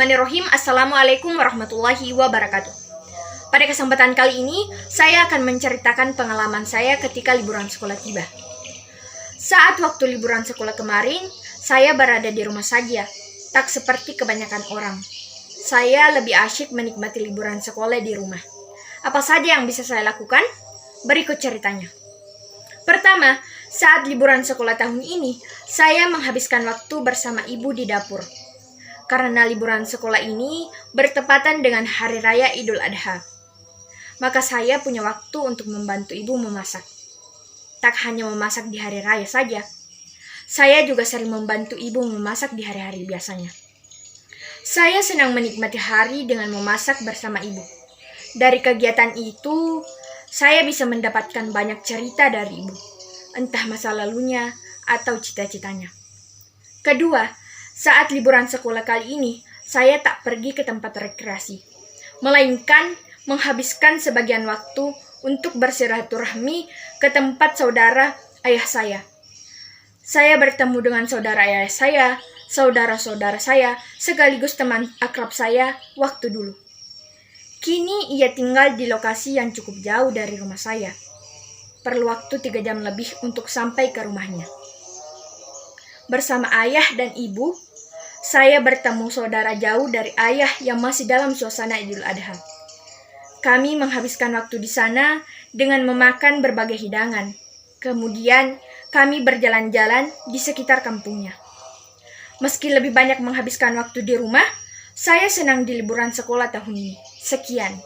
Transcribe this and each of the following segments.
Bismillahirrahmanirrahim. Assalamualaikum warahmatullahi wabarakatuh. Pada kesempatan kali ini, saya akan menceritakan pengalaman saya ketika liburan sekolah tiba. Saat waktu liburan sekolah kemarin, saya berada di rumah saja, tak seperti kebanyakan orang. Saya lebih asyik menikmati liburan sekolah di rumah. Apa saja yang bisa saya lakukan? Berikut ceritanya. Pertama, saat liburan sekolah tahun ini, saya menghabiskan waktu bersama ibu di dapur. Karena liburan sekolah ini bertepatan dengan Hari Raya Idul Adha, maka saya punya waktu untuk membantu ibu memasak. Tak hanya memasak di hari raya saja, saya juga sering membantu ibu memasak di hari-hari biasanya. Saya senang menikmati hari dengan memasak bersama ibu. Dari kegiatan itu, saya bisa mendapatkan banyak cerita dari ibu, entah masa lalunya atau cita-citanya. Kedua, saat liburan sekolah kali ini, saya tak pergi ke tempat rekreasi, melainkan menghabiskan sebagian waktu untuk bersilaturahmi ke tempat saudara ayah saya. Saya bertemu dengan saudara ayah saya, saudara-saudara saya, sekaligus teman akrab saya waktu dulu. Kini ia tinggal di lokasi yang cukup jauh dari rumah saya. Perlu waktu 3 jam lebih untuk sampai ke rumahnya. Bersama ayah dan ibu, saya bertemu saudara jauh dari ayah yang masih dalam suasana Idul Adha. Kami menghabiskan waktu di sana dengan memakan berbagai hidangan. Kemudian, kami berjalan-jalan di sekitar kampungnya. Meski lebih banyak menghabiskan waktu di rumah, saya senang di liburan sekolah tahun ini. Sekian.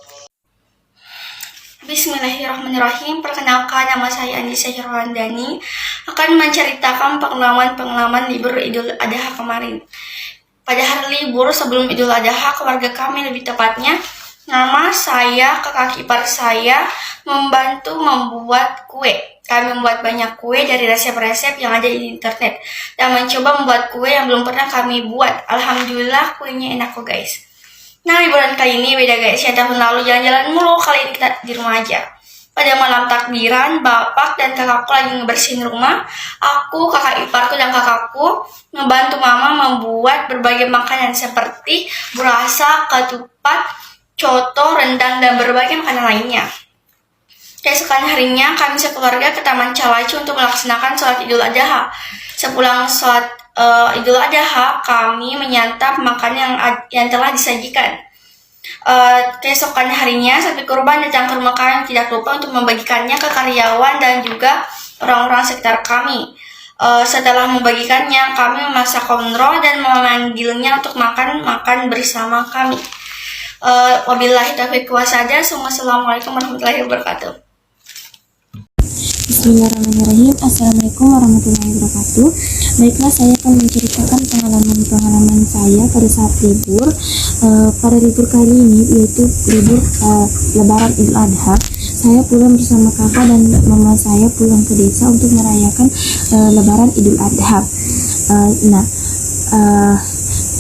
Bismillahirrahmanirrahim. Perkenalkan, nama saya Anissa Hirwandani, akan menceritakan pengalaman libur Idul Adha kemarin. Pada hari libur sebelum Idul Adha, keluarga kami, lebih tepatnya nama saya, kakak ipar saya, membantu membuat kue. Kami membuat banyak kue dari resep-resep yang ada di internet dan mencoba membuat kue yang belum pernah kami buat. Alhamdulillah, kuenya enak kok guys. Nah, liburan kali ini beda guys, ya tahun lalu jalan-jalan mulu, kali ini kita di rumah aja. Pada malam takbiran, bapak dan kakakku lagi ngebersihin rumah. Aku, kakak iparku, dan kakakku ngebantu mama membuat berbagai makanan seperti burasa, ketupat, coto, rendang, dan berbagai makanan lainnya. Keesokan harinya, kami sekeluarga ke Taman Calacu untuk melaksanakan sholat Idul Adha. Sepulang sholat Idul Adha, kami menyantap makanan yang telah disajikan. Keesokan harinya, sapi kurban datang ke rumah kami, tidak lupa untuk membagikannya ke karyawan dan juga orang-orang sekitar kami. Setelah membagikannya, kami memasak konro dan memanggilnya untuk makan bersama kami. Wabillahi taufiq walhidayah. Assalamualaikum warahmatullahi wabarakatuh. Bismillahirrahmanirrahim. Assalamualaikum warahmatullahi wabarakatuh. Baiklah, saya akan menceritakan pengalaman saya pada saat libur. Pada libur kali ini, yaitu libur Lebaran Idul Adha, saya pulang bersama kakak dan mama saya pulang ke desa untuk merayakan Lebaran Idul Adha.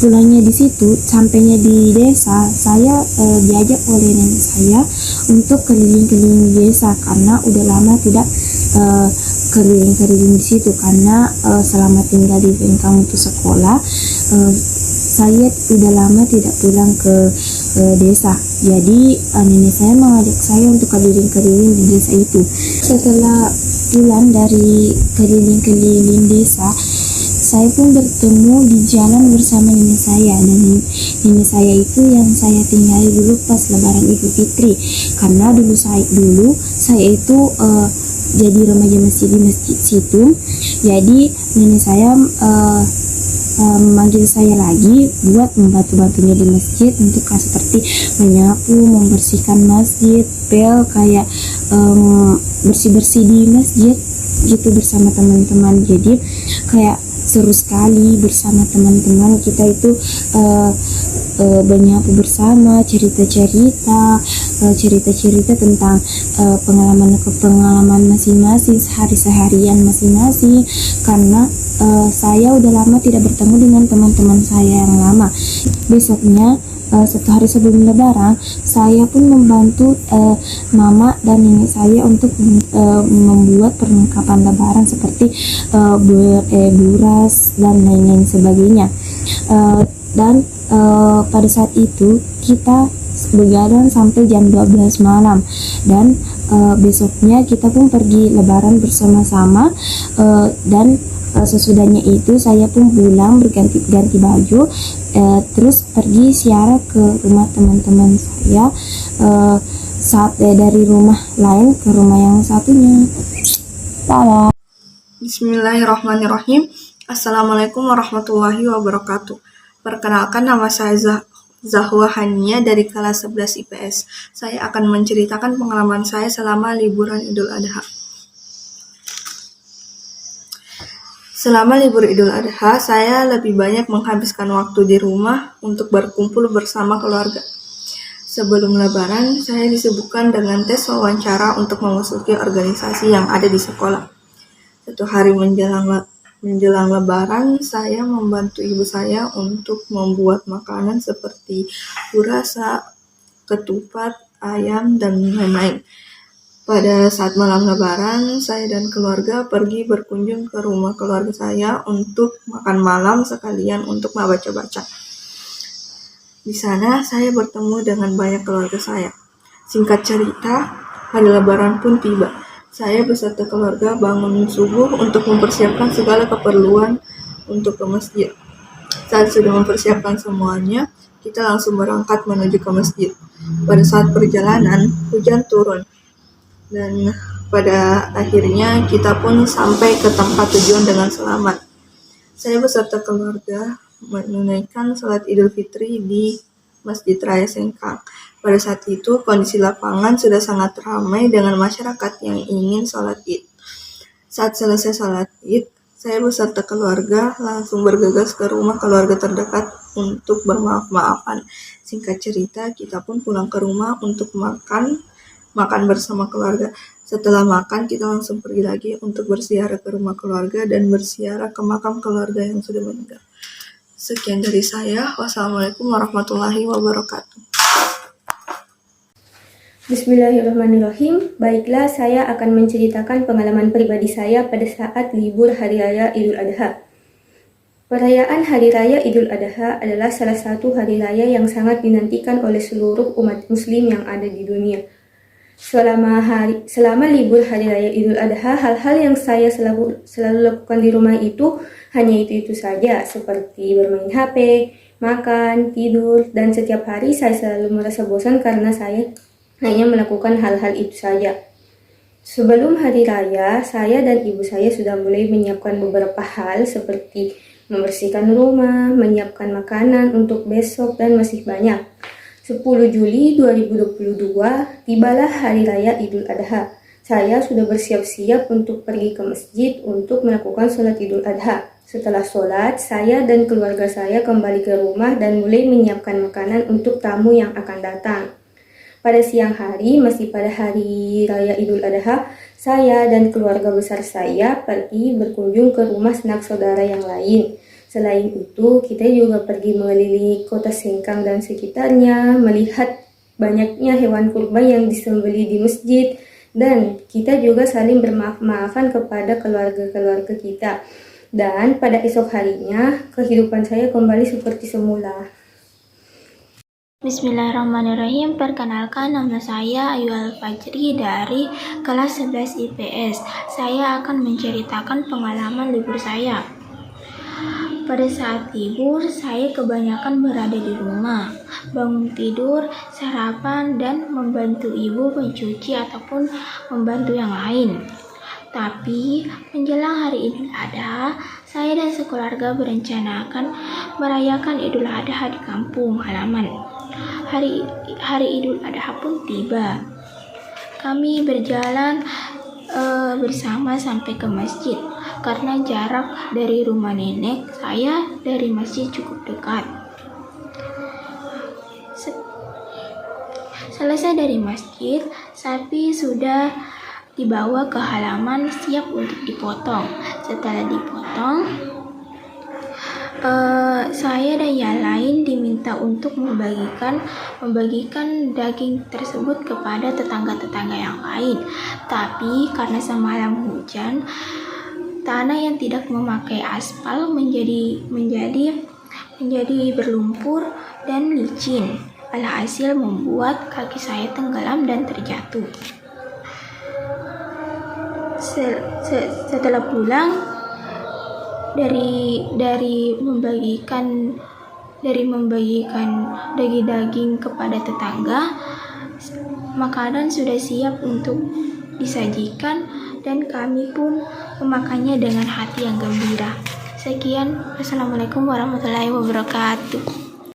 Pulangnya di situ, sampainya di desa, saya diajak oleh nenek saya untuk keliling-keliling di desa karena udah lama tidak keliling-keliling di situ karena selama tinggal di Bengkang untuk sekolah, saya udah lama tidak pulang ke desa. Jadi nenek saya mengajak saya untuk keliling-keliling di desa itu. Setelah pulang dari keliling-keliling desa, saya pun bertemu di jalan bersama nenek saya, dan nenek saya itu yang saya tinggali dulu pas Lebaran Idul Fitri, karena dulu saya itu jadi remaja masjid di masjid situ. Jadi nenek saya memanggil saya lagi buat membantu-bantunya di masjid untuk seperti menyapu, membersihkan masjid, kayak bersih-bersih di masjid gitu bersama teman-teman. Jadi kayak seru sekali bersama teman-teman kita itu, menyapu bersama, cerita-cerita tentang pengalaman masing-masing, seharian masing-masing, karena saya udah lama tidak bertemu dengan teman-teman saya yang lama. Besoknya, 1 hari sebelum Lebaran, saya pun membantu mama dan nenek saya untuk membuat perlengkapan Lebaran seperti buras dan lain-lain sebagainya. dan pada saat itu kita begadang sampai jam 12 malam dan besoknya kita pun pergi lebaran bersama-sama, dan sesudahnya itu saya pun pulang berganti-ganti baju, terus pergi ziarah ke rumah teman-teman saya, saat dari rumah lain ke rumah yang satunya. Dadah. Bismillahirrahmanirrahim. Assalamualaikum warahmatullahi wabarakatuh. Perkenalkan, nama saya Zahwa Hania dari kelas 11 IPS. Saya akan menceritakan pengalaman saya selama liburan Idul Adha. Selama libur Idul Adha, saya lebih banyak menghabiskan waktu di rumah untuk berkumpul bersama keluarga. Sebelum lebaran, saya disibukkan dengan tes wawancara untuk memasuki organisasi yang ada di sekolah. 1 hari menjelang lebaran, saya membantu ibu saya untuk membuat makanan seperti burasa, ketupat, ayam, dan lain-lain. Pada saat malam lebaran, saya dan keluarga pergi berkunjung ke rumah keluarga saya untuk makan malam sekalian untuk membaca-baca. Di sana, saya bertemu dengan banyak keluarga saya. Singkat cerita, hari lebaran pun tiba. Saya beserta keluarga bangun subuh untuk mempersiapkan segala keperluan untuk ke masjid. Saat sudah mempersiapkan semuanya, kita langsung berangkat menuju ke masjid. Pada saat perjalanan, hujan turun. Dan pada akhirnya kita pun sampai ke tempat tujuan dengan selamat. Saya beserta keluarga menunaikan salat Idul Fitri di Masjid Raya Sengkang. Pada saat itu, kondisi lapangan sudah sangat ramai dengan masyarakat yang ingin sholat Id. Saat selesai sholat Id, saya beserta keluarga langsung bergegas ke rumah keluarga terdekat untuk bermaaf-maafan. Singkat cerita, kita pun pulang ke rumah untuk makan bersama keluarga. Setelah makan, kita langsung pergi lagi untuk berziarah ke rumah keluarga dan berziarah ke makam keluarga yang sudah meninggal. Sekian dari saya. Wassalamualaikum warahmatullahi wabarakatuh. Bismillahirrahmanirrahim. Baiklah, saya akan menceritakan pengalaman pribadi saya pada saat libur Hari Raya Idul Adha. Perayaan Hari Raya Idul Adha adalah salah satu hari raya yang sangat dinantikan oleh seluruh umat muslim yang ada di dunia. Selama libur Hari Raya Idul Adha, hal-hal yang saya selalu lakukan di rumah itu hanya itu saja, seperti bermain HP, makan, tidur, dan setiap hari saya selalu merasa bosan karena saya hanya melakukan hal-hal itu saja. Sebelum hari raya, saya dan ibu saya sudah mulai menyiapkan beberapa hal seperti membersihkan rumah, menyiapkan makanan untuk besok, dan masih banyak. 10 Juli 2022, tibalah hari raya Idul Adha. Saya sudah bersiap-siap untuk pergi ke masjid untuk melakukan sholat Idul Adha. Setelah sholat, saya dan keluarga saya kembali ke rumah dan mulai menyiapkan makanan untuk tamu yang akan datang. Pada siang hari, masih pada hari raya Idul Adha, saya dan keluarga besar saya pergi berkunjung ke rumah sanak saudara yang lain. Selain itu, kita juga pergi mengelilingi kota Sengkang dan sekitarnya, melihat banyaknya hewan kurban yang disembelih di masjid, dan kita juga saling bermaaf-maafan kepada keluarga-keluarga kita. Dan pada esok harinya, kehidupan saya kembali seperti semula. Bismillahirrahmanirrahim. Perkenalkan, nama saya Ayu Al-Fajri dari kelas 11 IPS. Saya akan menceritakan pengalaman libur saya. Pada saat libur, saya kebanyakan berada di rumah, bangun tidur, sarapan, dan membantu ibu mencuci ataupun membantu yang lain. Tapi, menjelang hari Idul Adha, saya dan sekeluarga berencanakan merayakan Idul Adha di kampung halaman. Hari Idul Adha pun tiba. Kami berjalan bersama sampai ke masjid karena jarak dari rumah nenek saya dari masjid cukup dekat. Selesai dari masjid, sapi sudah dibawa ke halaman siap untuk dipotong. Setelah dipotong, saya dan yang lain diminta untuk membagikan daging tersebut kepada tetangga-tetangga yang lain. Tapi karena semalam hujan, tanah yang tidak memakai aspal menjadi menjadi berlumpur dan licin. Alhasil membuat kaki saya tenggelam dan terjatuh. Setelah pulang dari membagikan daging-daging kepada tetangga, makanan sudah siap untuk disajikan dan kami pun memakannya dengan hati yang gembira. Sekian, wassalamualaikum warahmatullahi wabarakatuh.